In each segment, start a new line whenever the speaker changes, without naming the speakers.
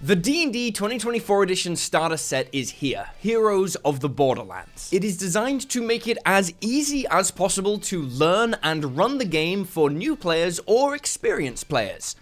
The D&D 2024 edition starter set is here, Heroes of the Borderlands. It is designed to make it as easy as possible to learn and run the game for new players or experienced players.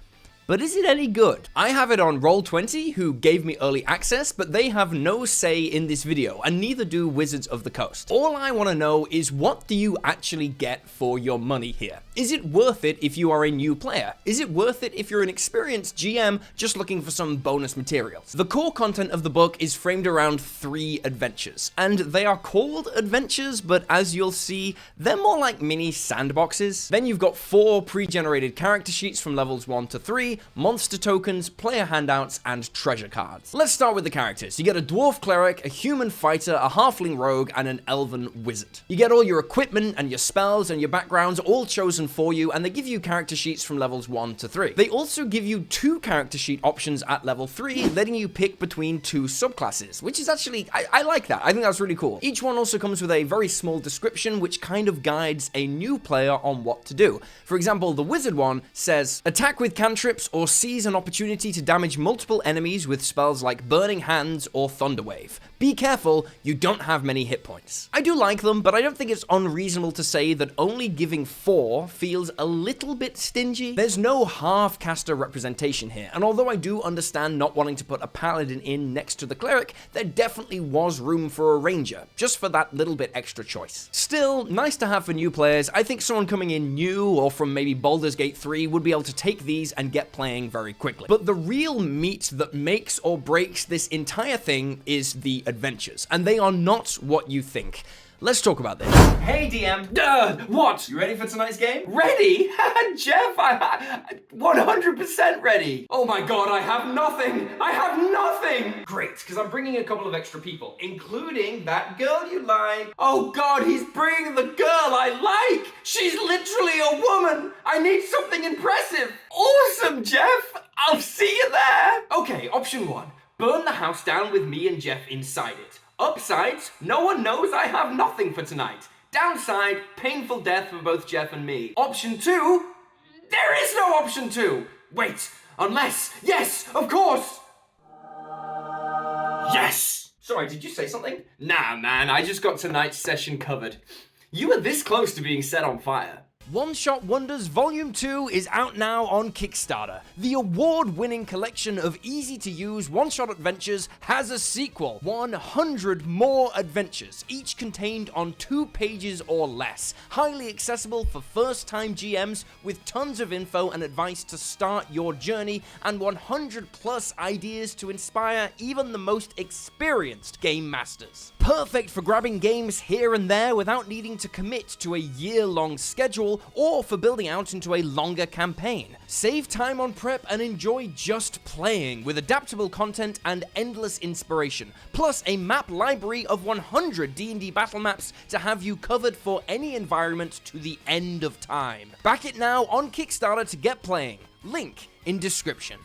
But is it any good? I have it on Roll20, who gave me early access, but they have no say in this video, and neither do Wizards of the Coast. All I want to know is, what do you actually get for your money here? Is it worth it if you are a new player? Is it worth it if you're an experienced GM just looking for some bonus materials? The core content of the book is framed around 3 adventures, and they are called adventures, but as you'll see, they're more like mini sandboxes. Then you've got 4 pre-generated character sheets from levels 1 to 3, monster tokens, player handouts, and treasure cards. Let's start with the characters. You get a dwarf cleric, a human fighter, a halfling rogue, and an elven wizard. You get all your equipment and your spells and your backgrounds all chosen for you, and they give you character sheets from levels 1 to 3. They also give you 2 character sheet options at level 3, letting you pick between 2 subclasses, which is actually, I like that. I think that's really cool. Each one also comes with a very small description, which kind of guides a new player on what to do. For example, the wizard one says, attack with cantrips or seize an opportunity to damage multiple enemies with spells like Burning Hands or Thunderwave. Be careful, you don't have many hit points. I do like them, but I don't think it's unreasonable to say that only giving 4 feels a little bit stingy. There's no half-caster representation here, and although I do understand not wanting to put a paladin in next to the cleric, there definitely was room for a ranger, just for that little bit extra choice. Still, nice to have for new players. I think someone coming in new, or from maybe Baldur's Gate 3, would be able to take these and get playing very quickly. But the real meat that makes or breaks this entire thing is the adventures, and they are not what you think. Let's talk about this. Hey, DM. What? You ready for tonight's game? Ready? Jeff, I 100% ready. Oh my god, I have nothing. I have nothing. Great, because I'm bringing a couple of extra people, including that girl you like. Oh god, he's bringing the girl I like. She's literally a woman. I need something impressive. Awesome, Jeff. I'll see you there. Okay, option 1. Burn the house down with me and Jeff inside it. Upsides, no one knows I have nothing for tonight. Downside, painful death for both Jeff and me. Option 2, there is no option 2. Wait, unless, yes, of course. Yes. Sorry, did you say something? Nah, man, I just got tonight's session covered. You were this close to being set on fire. One Shot Wonders Volume 2 is out now on Kickstarter. The award-winning collection of easy-to-use one-shot adventures has a sequel. 100 more adventures, each contained on 2 pages or less. Highly accessible for first-time GMs with tons of info and advice to start your journey, and 100+ ideas to inspire even the most experienced game masters. Perfect for grabbing games here and there without needing to commit to a year-long schedule, or for building out into a longer campaign. Save time on prep and enjoy just playing with adaptable content and endless inspiration, plus a map library of 100 D&D battle maps to have you covered for any environment to the end of time. Back it now on Kickstarter to get playing. Link in description.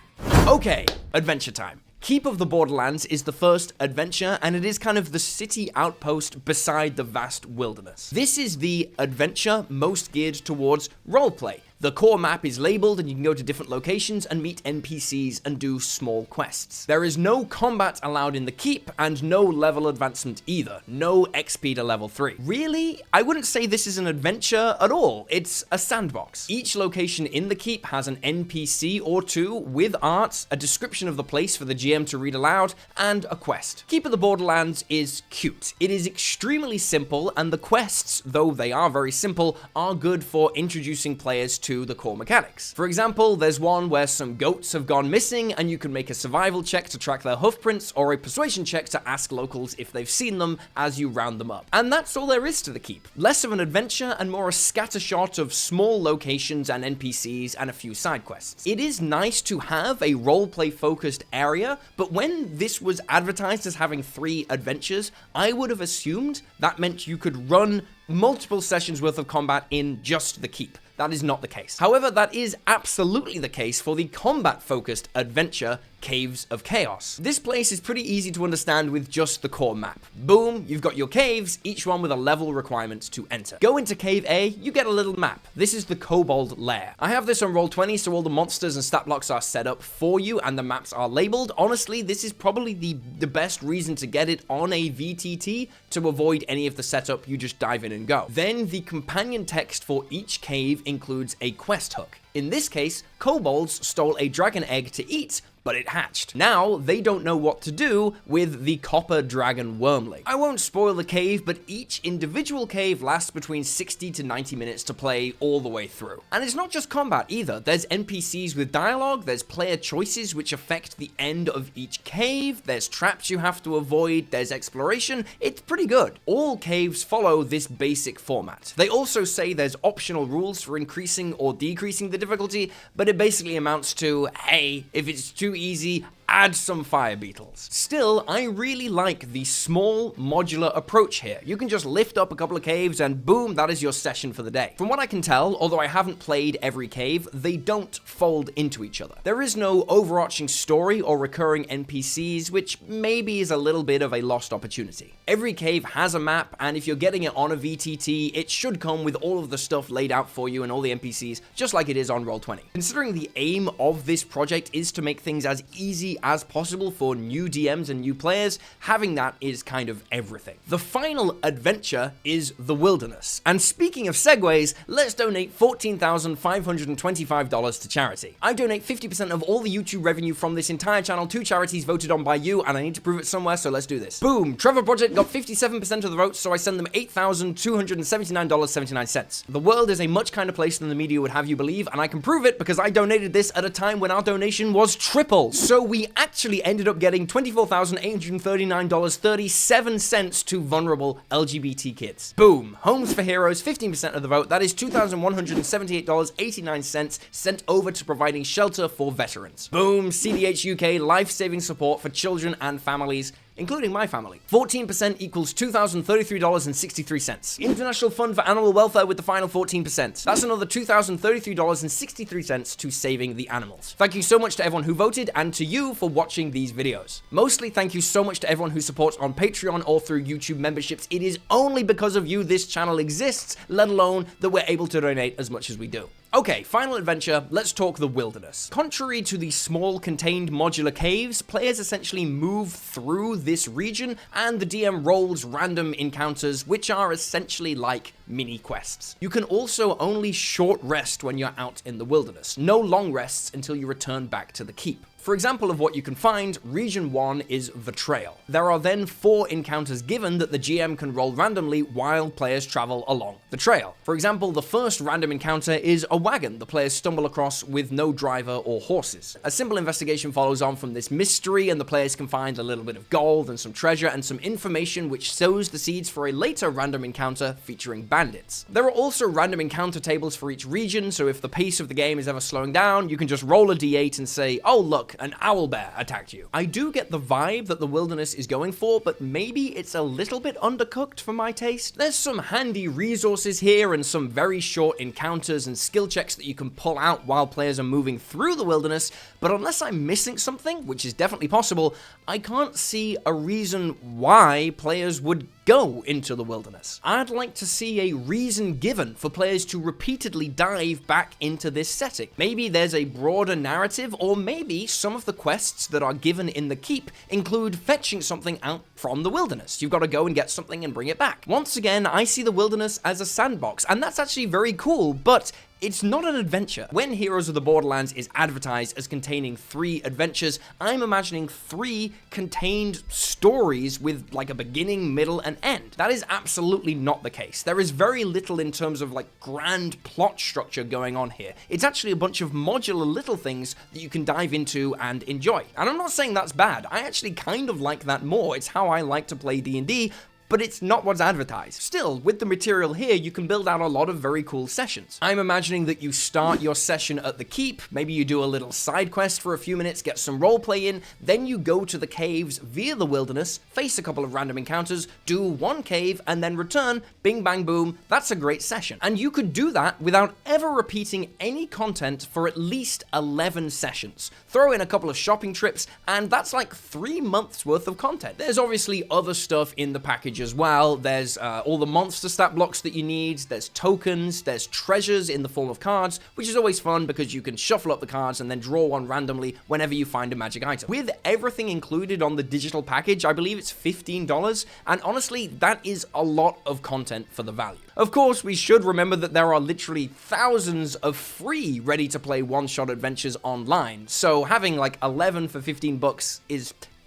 Okay, adventure time. Keep of the Borderlands is the first adventure, and it is kind of the city outpost beside the vast wilderness. This is the adventure most geared towards roleplay. The core map is labeled, and you can go to different locations and meet NPCs and do small quests. There is no combat allowed in the keep, and no level advancement either. No XP to level 3. Really? I wouldn't say this is an adventure at all. It's a sandbox. Each location in the keep has an NPC or 2 with art, a description of the place for the GM to read aloud, and a quest. Keep of the Borderlands is cute. It is extremely simple, and the quests, though they are very simple, are good for introducing players to the core mechanics. For example, there's one where some goats have gone missing, and you can make a survival check to track their hoofprints, or a persuasion check to ask locals if they've seen them as you round them up. And that's all there is to the keep. Less of an adventure and more a scattershot of small locations and NPCs and a few side quests. It is nice to have a roleplay focused area, but when this was advertised as having 3 adventures, I would have assumed that meant you could run multiple sessions worth of combat in just the keep. That is not the case. However, that is absolutely the case for the combat-focused adventure Caves of Chaos. This place is pretty easy to understand with just the core map. Boom, you've got your caves, each one with a level requirement to enter. Go into Cave A, you get a little map. This is the Kobold Lair. I have this on Roll20, so all the monsters and stat blocks are set up for you and the maps are labeled. Honestly, this is probably the best reason to get it on a VTT to avoid any of the setup. You just dive in and go. Then the companion text for each cave includes a quest hook. In this case, kobolds stole a dragon egg to eat, but it hatched. Now, they don't know what to do with the copper dragon wormling. I won't spoil the cave, but each individual cave lasts between 60 to 90 minutes to play all the way through. And it's not just combat either. There's NPCs with dialogue, there's player choices which affect the end of each cave, there's traps you have to avoid, there's exploration. It's pretty good. All caves follow this basic format. They also say there's optional rules for increasing or decreasing the difficulty, but it basically amounts to, hey, if it's too easy, add some fire beetles. Still, I really like the small modular approach here. You can just lift up a couple of caves and boom, that is your session for the day. From what I can tell, although I haven't played every cave, they don't fold into each other. There is no overarching story or recurring NPCs, which maybe is a little bit of a lost opportunity. Every cave has a map, and if you're getting it on a VTT, it should come with all of the stuff laid out for you and all the NPCs, just like it is on Roll20. Considering the aim of this project is to make things as easy as possible for new DMs and new players, having that is kind of everything. The final adventure is the Wilderness. And speaking of segues, let's donate $14,525 to charity. I donate 50% of all the YouTube revenue from this entire channel to charities voted on by you, and I need to prove it somewhere, so let's do this. Boom! Trevor Project got 57% of the votes, so I send them $8,279.79. The world is a much kinder place than the media would have you believe, and I can prove it because I donated this at a time when our donation was triple. So we actually ended up getting $24,839.37 to vulnerable LGBT kids. Boom. Homes for Heroes, 15% of the vote. That is $2,178.89 sent over to providing shelter for veterans. Boom. CDH UK, life-saving support for children and families, including my family. 14% equals $2,033.63. International Fund for Animal Welfare with the final 14%. That's another $2,033.63 to saving the animals. Thank you so much to everyone who voted and to you for watching these videos. Mostly thank you so much to everyone who supports on Patreon or through YouTube memberships. It is only because of you this channel exists, let alone that we're able to donate as much as we do. Okay, final adventure, let's talk the Wilderness. Contrary to the small contained modular caves, players essentially move through this region and the DM rolls random encounters which are essentially like mini quests. You can also only short rest when you're out in the Wilderness, no long rests until you return back to the keep. For example of what you can find, Region 1 is the Trail. There are then 4 encounters given that the GM can roll randomly while players travel along the trail. For example, the first random encounter is a wagon the players stumble across with no driver or horses. A simple investigation follows on from this mystery, and the players can find a little bit of gold and some treasure and some information which sows the seeds for a later random encounter featuring bandits. There are also random encounter tables for each region, so if the pace of the game is ever slowing down, you can just roll a d8 and say, oh look, an owl bear attacked you. I do get the vibe that the Wilderness is going for, but maybe it's a little bit undercooked for my taste. There's some handy resources here and some very short encounters and skill checks that you can pull out while players are moving through the Wilderness, but unless I'm missing something, which is definitely possible, I can't see a reason why players would go into the Wilderness. I'd like to see a reason given for players to repeatedly dive back into this setting. Maybe there's a broader narrative, or maybe some of the quests that are given in the keep include fetching something out from the Wilderness. You've got to go and get something and bring it back. Once again, I see the Wilderness as a sandbox, and that's actually very cool, but it's not an adventure. When Heroes of the Borderlands is advertised as containing 3 adventures, I'm imagining 3 contained stories with like a beginning, middle, and end. That is absolutely not the case. There is very little in terms of like grand plot structure going on here. It's actually a bunch of modular little things that you can dive into and enjoy. And I'm not saying that's bad. I actually kind of like that more. It's how I like to play D&D, but it's not what's advertised. Still, with the material here, you can build out a lot of very cool sessions. I'm imagining that you start your session at the keep, maybe you do a little side quest for a few minutes, get some roleplay in, then you go to the caves via the wilderness, face a couple of random encounters, do one cave, and then return, bing bang boom, that's a great session. And you could do that without ever repeating any content for at least 11 sessions. Throw in a couple of shopping trips, and that's like 3 months worth of content. There's obviously other stuff in the package as well. There's all the monster stat blocks that you need, there's tokens, there's treasures in the form of cards, which is always fun because you can shuffle up the cards and then draw one randomly whenever you find a magic item. With everything included on the digital package, I believe it's $15, and honestly, that is a lot of content for the value. Of course, we should remember that there are literally thousands of free ready-to-play one-shot adventures online, so having like 11 for 15 bucks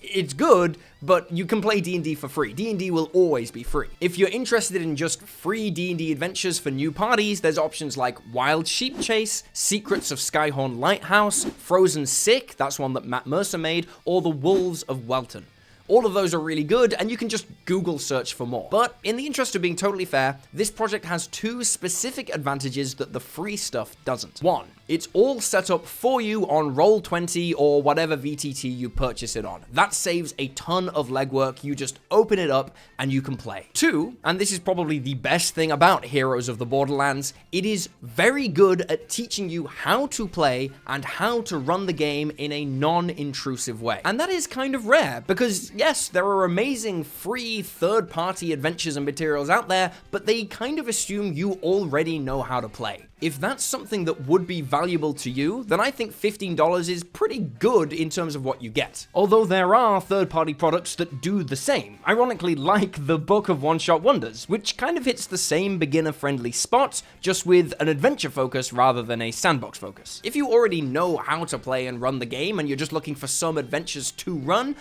it's good, but you can play D&D for free. D&D will always be free. If you're interested in just free D&D adventures for new parties, there's options like Wild Sheep Chase, Secrets of Skyhorn Lighthouse, Frozen Sick, that's one that Matt Mercer made, or The Wolves of Welton. All of those are really good, and you can just Google search for more. But in the interest of being totally fair, this project has 2 specific advantages that the free stuff doesn't. 1, it's all set up for you on Roll20 or whatever VTT you purchase it on. That saves a ton of legwork. You just open it up and you can play. 2, and this is probably the best thing about Heroes of the Borderlands, it is very good at teaching you how to play and how to run the game in a non-intrusive way. And that is kind of rare because yes, there are amazing free third-party adventures and materials out there, but they kind of assume you already know how to play. If that's something that would be valuable to you, then I think $15 is pretty good in terms of what you get. Although there are third-party products that do the same, ironically like the Book of One-Shot Wonders, which kind of hits the same beginner-friendly spot, just with an adventure focus rather than a sandbox focus. If you already know how to play and run the game, and you're just looking for some adventures to run,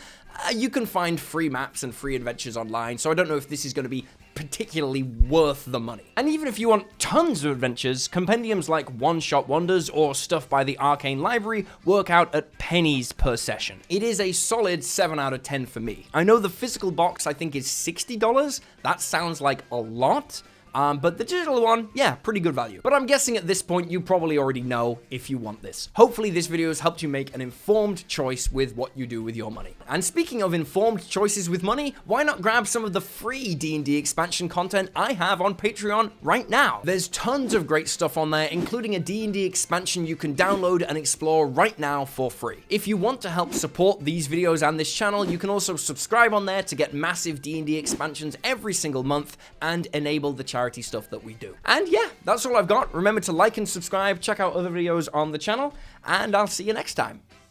you can find free maps and free adventures online, so I don't know if this is going to be particularly worth the money. And even if you want tons of adventures, compendiums like One-Shot Wonders or stuff by the Arcane Library work out at pennies per session. It is a solid 7 out of 10 for me. I know the physical box I think is $60. That sounds like a lot. But the digital one, yeah, pretty good value. But I'm guessing at this point you probably already know if you want this. Hopefully this video has helped you make an informed choice with what you do with your money. And speaking of informed choices with money, why not grab some of the free D&D expansion content I have on Patreon right now? There's tons of great stuff on there, including a D&D expansion you can download and explore right now for free. If you want to help support these videos and this channel, you can also subscribe on there to get massive D&D expansions every single month and enable the charity stuff that we do. And yeah, that's all I've got. Remember to like and subscribe, check out other videos on the channel, and I'll see you next time.